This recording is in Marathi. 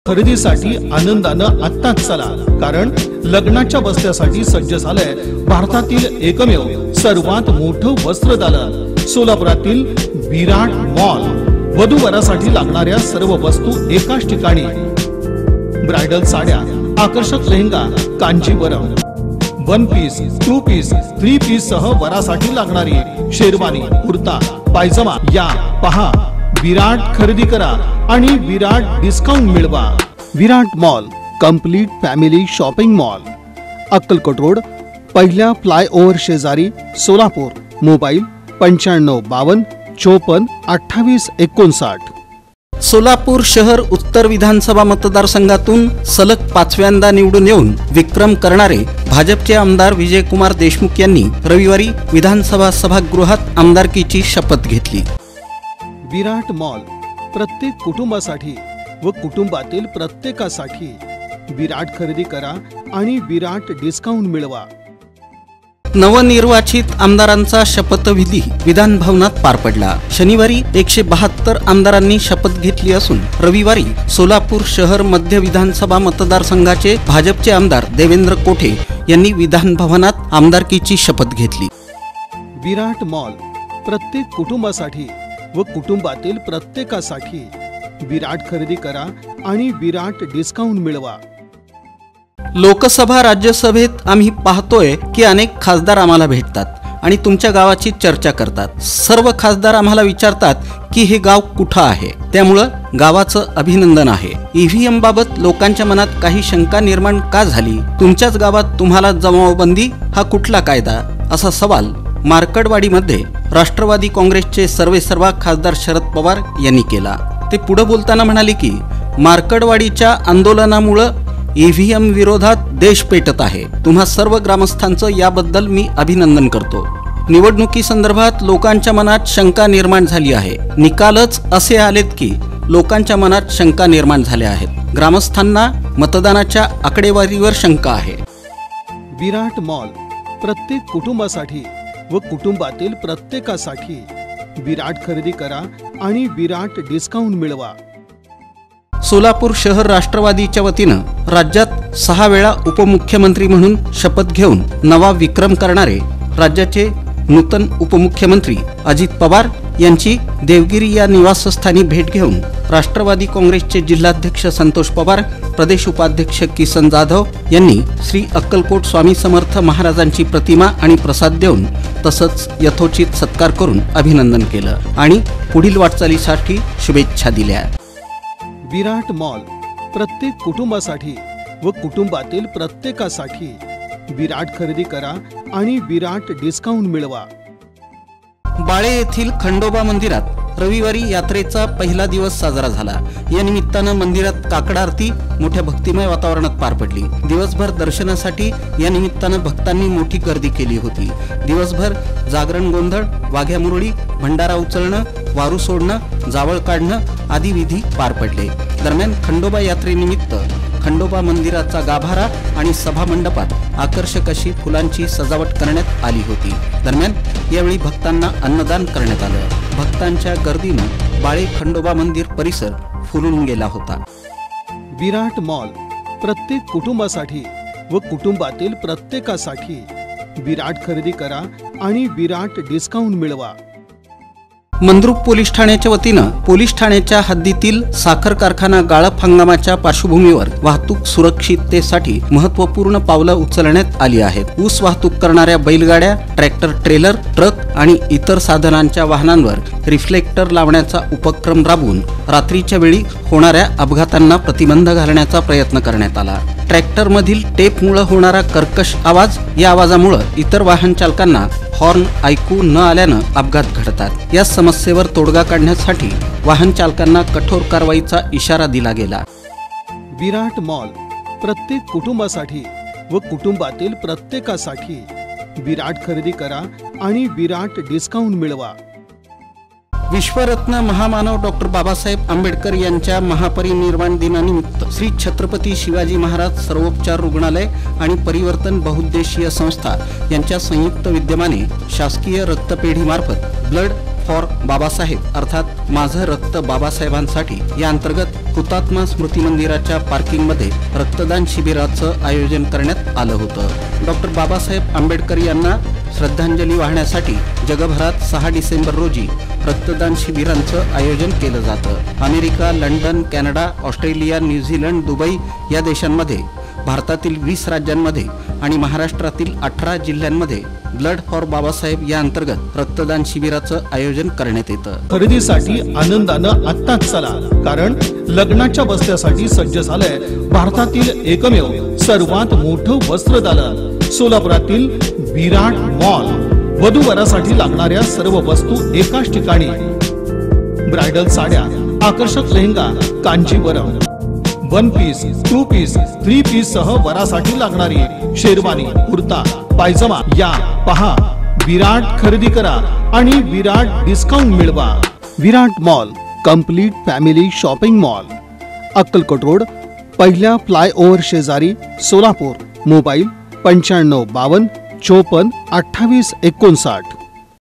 खरेदीसाठी आनंदानं आत्ताच चला, कारण लग्नाच्या बस्त्यासाठी सज्ज झालंय भारतातील एकमेव सर्वात मोठं वस्त्रदालन सोलापुरातील विराट मॉल। वधूवरासाठी लागणाऱ्या सर्व वस्तू एकाच ठिकाणी। ब्रायडल साड्या, आकर्षक lehenga, Kanjeevaram, 1 piece, 2 piece, 3 piece सह वरासाठी लागणारी शेरवानी, कुर्ता, पायजमा या पहा। विराट खरेदी करा आणि विराट डिस्काउंट मिळवा। Virat mall complete family shopping mall, Akkalkot road, पहिल्या फ्लायओव्हर शेजारी, सोलापूर। मोबाईल 9552 54 28 59। सोलापूर शहर उत्तर विधानसभा मतदारसंघातून सलग 5व्यांदा निवडून येऊन विक्रम करणारे भाजपचे आमदार विजयकुमार देशमुख यांनी रविवारी विधानसभा सभागृहात आमदारकीची शपथ घेतली। विराट मॉल प्रत्येक कुटुंबासाठी व कुटुंबातील प्रत्येकासाठी विराट खरेदी करा आणि विराट डिस्काउंट मिळवा। नवनिर्वाचित आमदारांचा शपथविधी विधान भवनात पार पडला। शनिवारी 172 आमदारांनी शपथ घेतली असून रविवारी सोलापूर शहर मध्य विधानसभा मतदारसंघाचे भाजपचे आमदार देवेंद्र कोठे यांनी विधान भवनात आमदारकीची शपथ घेतली। विराट मॉल प्रत्येक कुटुंबासाठी व कुटुंबातील प्रत्येकासाठी विराट खरेदी करा आणि विराट डिस्काउंट मिळवा। लोकसभा राज्यसभेत आम्ही पाहतोय की अनेक खासदार आम्हाला भेटतात आणि तुमच्या गावाची चर्चा करतात। सर्व खासदार आम्हाला विचारतात की हे गाव कुठं आहे, त्यामुळं गावाचं अभिनंदन आहे। ईव्हीएम बाबत लोकांच्या मनात काही शंका निर्माण का झाली? तुमच्याच गावात तुम्हाला जमावबंदी हा कुठला कायदा? असा सवाल मार्कडवाडीमध्ये राष्ट्रवादी काँग्रेसचे सर्वेसर्वा खासदार शरद पवार यांनी केला। ते पुढे बोलताना म्हणाले की मार्कडवाडीच्या आंदोलनामुळे ईव्हीएम विरोधात देश पेटत आहे। तुम्हा सर्व ग्रामस्थांचं याबद्दल मी अभिनंदन करतो। निवडणुकीसंदर्भात लोकांच्या मनात शंका निर्माण झाली आहे। निकालच असे आलेत की लोकांच्या मनात शंका निर्माण झाल्या आहेत। ग्रामस्थांना मतदानाच्या आकडेवारीवर शंका आहे। विराट मॉल प्रत्येक कुटुंबासाठी व कुटुंबातील प्रत्येकासाठी विराट खरेदी करा आणि विराट डिस्काउंट मिळवा। सोलापूर शहर राष्ट्रवादीच्या वतीनं राज्यात 6 वेळा उपमुख्यमंत्री म्हणून शपथ घेऊन नवा विक्रम करणारे राज्याचे नूतन उपमुख्यमंत्री अजित पवार यांची देवगिरी या निवासस्थानी भेट घेऊन राष्ट्रवादी काँग्रेसचे जिल्हाध्यक्ष संतोष पवार, प्रदेश उपाध्यक्ष किसन जाधव यांनी श्री अक्कलकोट स्वामी समर्थ महाराजांची प्रतिमा आणि प्रसाद देऊन तसंच यथोचित सत्कार करून अभिनंदन केलं आणि पुढील वाटचालीसाठी शुभेच्छा दिल्या। विराट मॉल प्रत्येक कुटुंबासाठी व कुटुंबातील प्रत्येकासाठी विराट खरेदी करा आणि विराट डिस्काउंट मिळवा। बाळे येथील खंडोबा मंदिरात रविवारी यात्रेचा पहिला दिवस साजरा झाला। या निमित्तानं मंदिरात काकड आरती मोठ्या भक्तिमय वातावरणात पार पडली। दिवसभर दर्शनासाठी या निमित्तानं भक्तांनी मोठी गर्दी केली होती। दिवसभर जागरण गोंधळ, वाघ्या मुरळी, भंडारा उचलणं, वारू सोडणं, जावळ काढणं आदी विधी पार पडले। दरम्यान खंडोबा यात्रेनिमित्त खंडोबा मंदिराचा गाभारा आणि सभा मंडपात आकर्षक अशी फुलांची सजावट करण्यात आली होती। दरम्यान यावेळी भक्तांना अन्नदान करण्यात आलं। भक्तांच्या गर्दीनं बाळे खंडोबा मंदिर परिसर फुलून गेला होता। विराट मॉल प्रत्येक कुटुंबासाठी व कुटुंबातील प्रत्येकासाठी विराट खरेदी करा आणि विराट डिस्काउंट मिळवा। मंद्रुप पोलीस ठाण्याच्या वतीनं पोलीस ठाण्याच्या हद्दीतील साखर कारखाना गाळप हंगामाच्या पार्श्वभूमीवर वाहतूक सुरक्षिततेसाठी महत्त्वपूर्ण पावलं उचलण्यात आली आहेत। ऊस वाहतूक करणाऱ्या बैलगाड्या, ट्रॅक्टर, ट्रेलर, ट्रक आणि इतर साधनांच्या वाहनांवर रिफ्लेक्टर लावण्याचा उपक्रम राबवून रात्रीच्या वेळी होणाऱ्या अपघातांना प्रतिबंध घालण्याचा प्रयत्न करण्यात आला। ट्रॅक्टरमधील टेपमुळे होणारा कर्कश आवाज, या आवाजामुळे इतर वाहन चालकांना हॉर्न ऐकू न आल्यानं अपघात घडतात। या समस्येवर तोडगा काढण्यासाठी वाहन चालकांना कठोर कारवाईचा इशारा दिला गेला। विराट मॉल प्रत्येक कुटुंबासाठी व कुटुंबातील प्रत्येकासाठी विराट खरेदी करा आणि विराट डिस्काउंट मिळवा। विश्वरत्न महामानव डॉक्टर बाबासाहेब आंबेडकर यांच्या महापरिनिर्वाण दिनानिमित्त श्री छत्रपती शिवाजी महाराज सर्वोपचार रुग्णालय आणि परिवर्तन बहुउद्देशीय संस्था यांच्या संयुक्त विद्यमाने शासकीय रक्तपेढीमार्फत ब्लड फॉर बाबासाहेब अर्थात माझं रक्त बाबासाहेबांसाठी या अंतर्गत हुतात्मा स्मृती मंदिराच्या पार्किंगमध्ये रक्तदान शिबिराचं आयोजन करण्यात आलं होतं। डॉक्टर बाबासाहेब आंबेडकर यांना श्रद्धांजली वाहण्यासाठी जगभरात 6 डिसेंबर रोजी रक्तदान शिबिरांचं आयोजन केलं जातं। America, London, Canada, Australia, New Zealand, Dubai या देशांमध्ये, भारतातील 20 राज्यांमध्ये आणि महाराष्ट्रातील 18 जिल्ह्यांमध्ये ब्लड फॉर बाबासाहेब या अंतर्गत रक्तदान शिबिराचं आयोजन करण्यात येतं। खरेदीसाठी आनंदानं आत्ताच चला, कारण लग्नाच्या बस्त्यासाठी सज्ज झालंय भारतातील एकमेव सर्वात मोठं वस्त्रदालन सोलापुरातील विराट मॉल। वधूवरासाठी लागणाऱ्या सर्व वस्तू एकाच ठिकाणी। ब्रायडल साड्या, आकर्षक lehenga, Kanjeevaram, 1 piece, 2 piece, 3 piece सह वरासाठी लागणारी शेरवानी, कुर्ता, पायजमा या पहा। विराट खरेदी करा आणि विराट डिस्काउंट मिळवा। Virat mall complete family shopping mall, Akkalkot road, पहिल्या फ्लायओव्हर शेजारी, सोलापूर। मोबाईल 95 52 54 28 59।